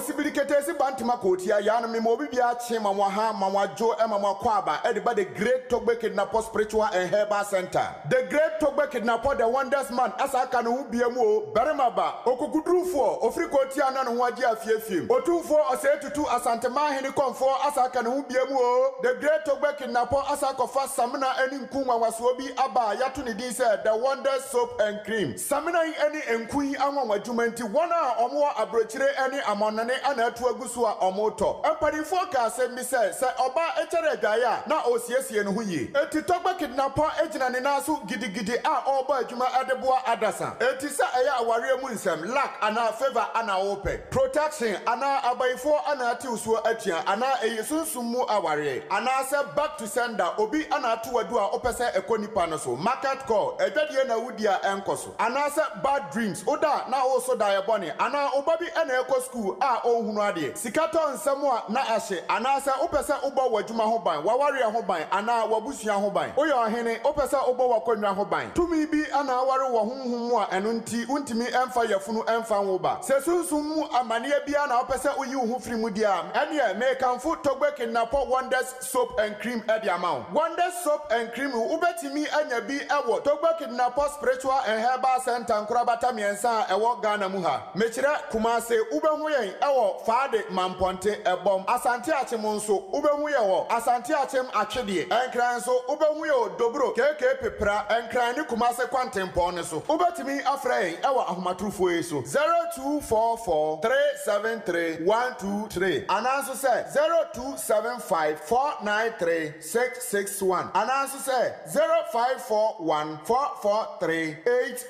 Osibiliketesi bantima kotia yana mimobi bia chima mwaha mamwajo mamwakwaba ediba the Great Togbe Kidnapper Spiritual and Herbal Center. The Great Togbe Kidnapper the wonders man asaka no biemu berimaba okukudrufo ofrikotia na no waji afiefiem otumfo osetutu asantema hini komfo asaka no biemu the Great Togbe Kidnapper asaka fa samina eni nkunwa wasobi aba yatu ni din say the wonders soap and cream samina eni enkui anwa jumanti wana omo abrochire eni amonane ana atu agusu a omoto emparifo ka se mi se oba echere dwaya na osiesie no huyi eti Togbe Kidnapper ejina ne naso gidigidi a oba adwuma adeboa adasa eti se eya aware mu nsem lack ana favor ana ope protection ana abaifo ana ati usuo atua ana eyesunsun mu aware ana se back to sender obi ana atu adu a opese ekonipa no so market call edwadie na wudia enkoso ana se bad dreams oda na oso da yebone ana obabi ana eko school a ohunu ade sikato nsem a na ahye ana se opese obo wadwuma ho ban waware ho ban ana wabusua ho ban oyo ohene opese obo wakonnwa ho ban tumi bi ana aware wo honhom a eno nti untimi emfa yafunu emfa wo ba se sunsun mu amane bia na opese oyi ho firi mu dia ene me kanfo Togbe Kidnapper wonders soap and cream e dia mawo wonders soap and cream ubetimi anya bi ewo Togbe Kidnapper Spiritual and Herbal Center nkurabata miensa ewo Ghana mu ha mechire Kumase ubehu yen ewo faade mamponte ebom asante achim nso ubehu ye wo asante achim atwede enkran so ubehu ye dobro keke pepra enkran ni Kumase kwantempo ne so ubetimi afrɛ ewo ahomatrufo eso 0244373123 ananso sɛ 0275493661 ananso sɛ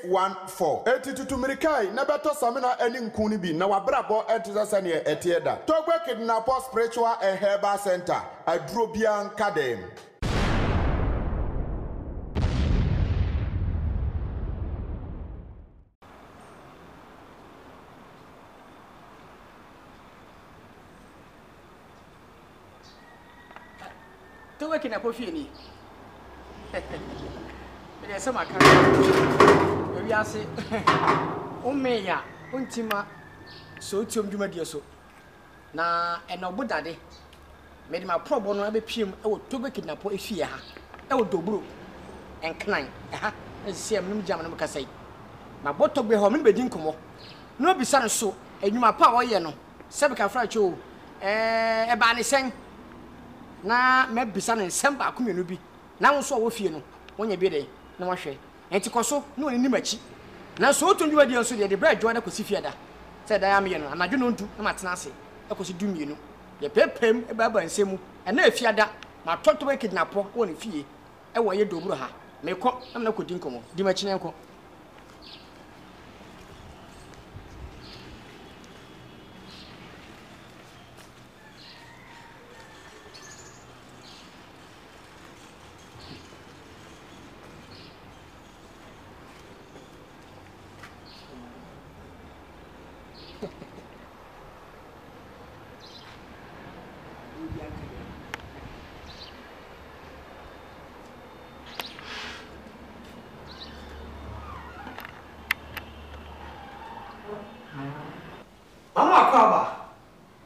0541443814 etitutumirikai na beto samina eni nkuni bi na wabrabo etisa ne etieda Togbe Kidnapper Spiritual and Herbal Center adrobian kadem Togbe Kidnapper fieni ele se maka ewi ase umeya untima so tiom dwumadie so na enobo dade mede ma probo no abepiem e wo Togbe Kidnapper efie ha e wo doburo enknan ha esiem num jam no kasai ma botogbe ho me bedi nkomo no bisa no so enwuma pa wo ye no sebe ka fra cho e ba ne sen na me bisa no nsem ba akomienu bi na wo so wo fie no wonya bi de na wahwe enti koso na oni nimachi na so otu ndwadi nso de bread jo na kosi fie da se da ya me no anadwo no ntu na matena ase e kosi dumienu ye pepem e ba ba nsemu e na afia da ma Togbe Kidnapper wo ne fie e wo ye doburo ha me ko na kodi nkomo di machi na nko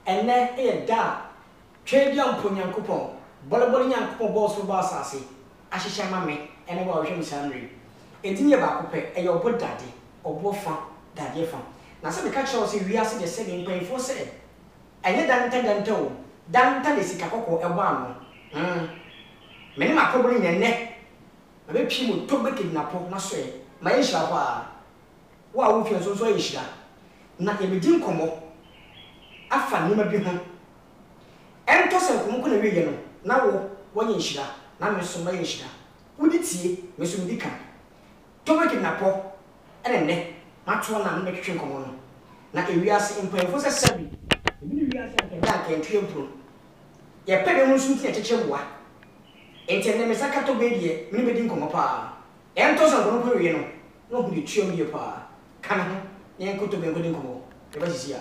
ene e da twebia mponyankopon bolebole nyankopon boss ba asase ahyehye mame ene ba ohwe msanre edinye ba kopɛ ɛyɛ obo dade obo fa dade fa na se beka kyerɛ se wiase de se ne mpanfo se ɛnyɛ dantɛ o danta de sika kokɔ ɛbɔ ano mene ma problem nyɛ ma be pii mo Togbe Kidnapper na so e ma yɛ hyira hɔ a wo a wo hwɛ so yɛ hyira na yɛ bedi nkɔmɔ afa nima bi ho ento se nkomo ko na wiye no na wo wonye nhira na me so ma ye nhira wodi tie me so mdi kan Togbe Kidnapper ene mato na me twetwe nkomo no na ewiase mpanfo se sabi ebi ni wiase anka da kan tue mpro ye pede mu nsu tie cheche boa enti ne me saka Togbe die me bedi nkomo pa ento se nkomo ko wiye no no hu di tue mu ye pa kana ho ye nko Togbe ngodi nkomo e ba sisi ya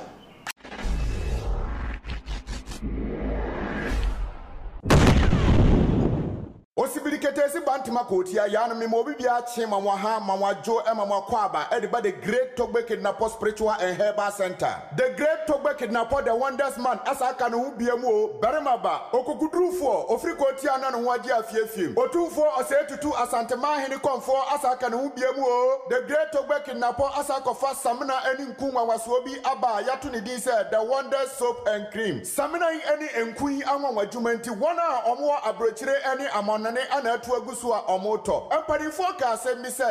Osibili Firiketesi bantima kotia yana mi mobi bia chima mwaha mamwajo ema mwakwaba ediba the Great Togbe Kidnapper Spiritual and Herbal Center. The Great Togbe Kidnapper the wonders man asa aka no biemu berimaba okukudrufo ofirikotia na no hwaji afiefiem otumfo osetutu asantema hene komfo asa aka no biemu the Great Togbe Kidnapper asa kofa samina eni nkunwa wasobi aba yato ne din say the wonders soap and cream samina eni enkun anwa jumanti wana omo abrochire eni amonane ana atu agusu a omoto empadifo ka se mi se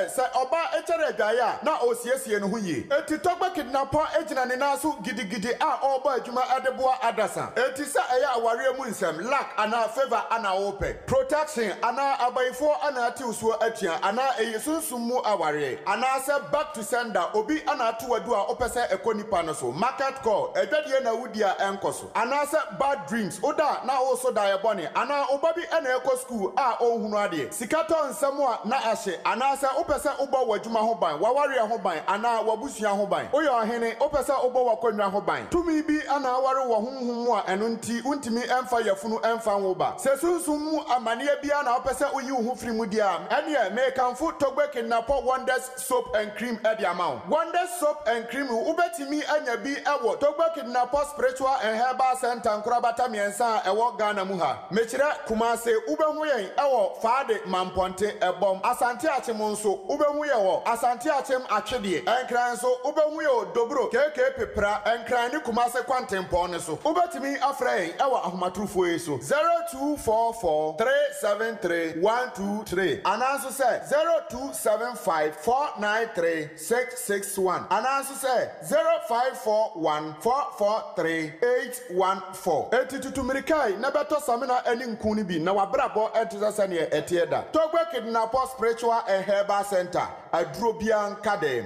oba echere adwaya na osiesie no huye eti Togbe Kidnapper ejina ne naso gidigidi a oba adwuma adeboa adasa eti se eya aware mu nsem lack ana favor ana ope protection ana abaifo ana ati usuo atia ana eyesunsun mu aware ana se back to sender obi ana atu adu a opese ekonipa no so market call edwadie na wudia enkoso ana se bad dreams oda na also die bone ana obabi ana ekọ school a ohunu ade sikato nsemo a na ahye ana se opese ubo wadwuma ho ban waware ho ban ana wabusua ho ban oyo ohene opese ubo wakonwa ho ban tumi bi ana aware wo honhom a eno nti untimi emfa yafunu emfa ho ba se sunsun mu amane bia na opese oyi ho firi mu dia ene me kanfo Togbe Kidnapper wonders soap and cream edi amount wonders soap and cream ubetimi anya bi ewo Togbe Kidnapper Spiritual and Herbal Center nkrabata miensa ewo Ghana mu ha mechire Kumase ubehu yen ewo faade mamponte ebom asante achim nso ubehu ye wo asante achim atwede enkran so ubehu ye dobro keke pepra enkran ni Kumase kwantempo ne so ubetimi afren ewo ahomatrufo ye so 0244373123 ananso se 0275493661 ananso se 0541443814 etitutumirikai na beto samina eni nkuni bi na wabrabo entisa ne etieda Togbe Kidnapper Spiritual and Herbal Center adrobian kadem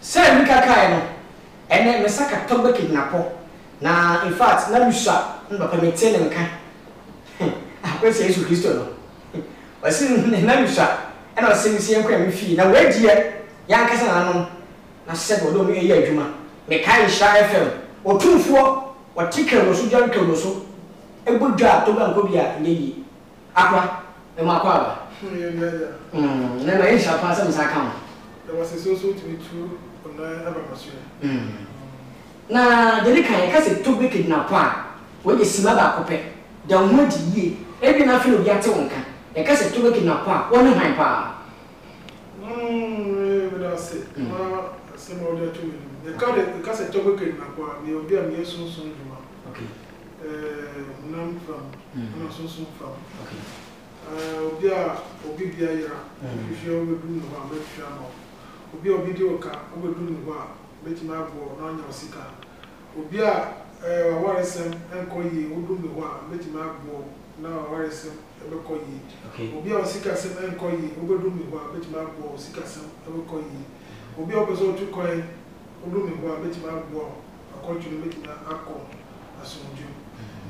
Say mikaka no ene mesaka Togbe Kidnapper na in fact na lusha mbapa metene nka akwese Yesu Kristo no wasi na lusha ena wasi misi enkwa mfi na wagie yankasa nanom na sɛ do me eyi adwuma me kai sha FM otumfo watike no so janke no so ebodwa to banko bia nyeyi akwa e makwa ba na na yin sha pa sɛ misa kan there was a so to me too on aba maso na deli kan ka sɛ Togbe Kidnapper wo ye sima ba kopɛ da ho di yie ebi na fe obi ate wonka e ka sɛ Togbe Kidnapper wo ne han pa some other two. The case of Togbe Kidnapper, me obi am yeso so nduma. Okay. Nam from, na so from. Okay. Obi bia yira. If you do no wa make sure no. Obi di oka, obi do no wa make ma go na nya osika. Obi waresem enkoyi odu no wa make ma go na waresem ebekoyi. Okay. Obi osika sem enkoyi obi do no wa make ma go osika sem ebekoyi. Obi obezo tu koy odumi ho abetima agbo akoju metima akọ asonju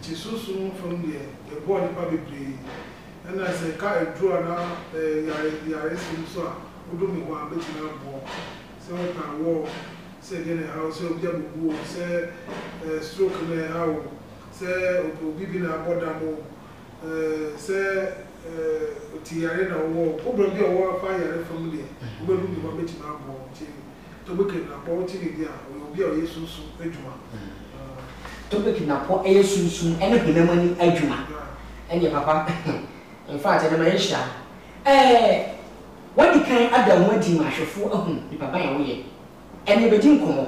ti susu from there the boy pa bebre and I say ka edru ana yare sim so odumi ho abetima agbo se o pa wo se de na house obi abubu se stroke na how se obi bi na boda mo se ti yare na wo obi owo fa yare from there obi bi ho abetima agbo Togbe Kidnapper what you dia obi o yesusu adwuma Togbe Kidnapper yesusu ene hinamani adwuma ene papa in fact ene ma yesha wadi kan adam wadi mahwefo ahun ni papa ya wo ye ene bedi nkomo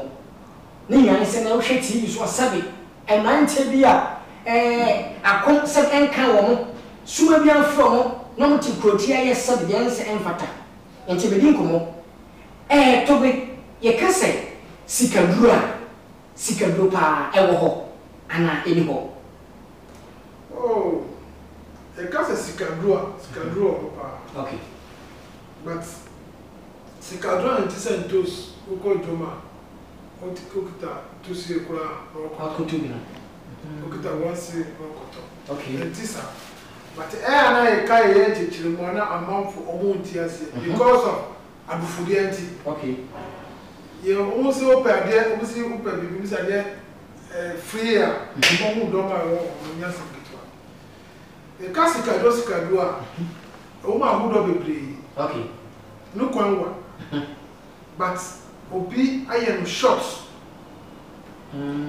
ne yan se na wo hwe TV so asabe enante bia akon se enka wo mo suma bia mfro mo no mo ti krotia ye sabe bia nse enfata ente bedi nkomo Togbe ye kase sikaduro pa ewo ho ana eni ho oh e kase sikaduro pa okay but sikaduro antisentos uko joma okita to see kura akutu bi na okita wasi okoto okay antisa but ana e kai ye chichiri mo na amanfo omunti ase because of abufudi anti okay ye almost open there, almost open, because there free a mo do ma wo nya seketwa e ka sika do a o ma hu do bebre okay no kwanwa but obi ayen short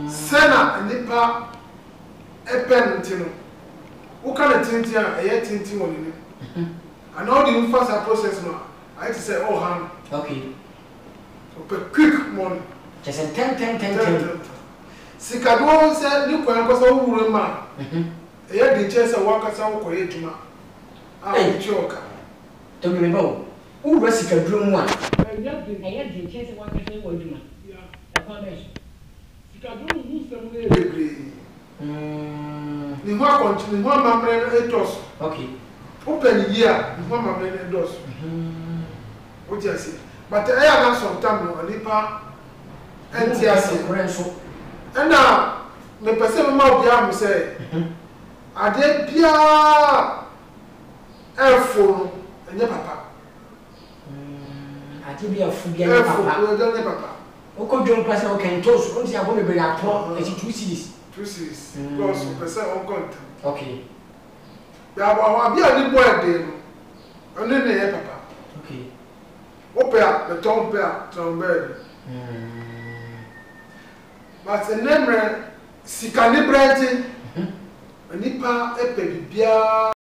sena nipa epen ntino wo kana tinti a eye tinti woni ni and all the fast process no I had to say oh hand okay okay quick money just 10 sikado se ni kwan ko so wuru ma eye di chese waka sa wo koye juma a wo choka to me bo wuru sikaduro mu a eye di chese waka sa wo juma ya foundation sikado mu se mu bebre ni ho continue ni ho mamre etos okay open year ni ho mamre etos o ti ase but eye na sometime no nipa enti ase ena me pese me ma obi am say ade bia efo enye papa ade bia fu bia enye papa efo enye papa o ko dwon pese o kan toast o ti abo me be ato e ti 2 series because pese on count okay ya ba bia ni boy de no ene ne ye papa okay o pe a the ton pe a ton bed but nemre sikani brenti nipa epe bibia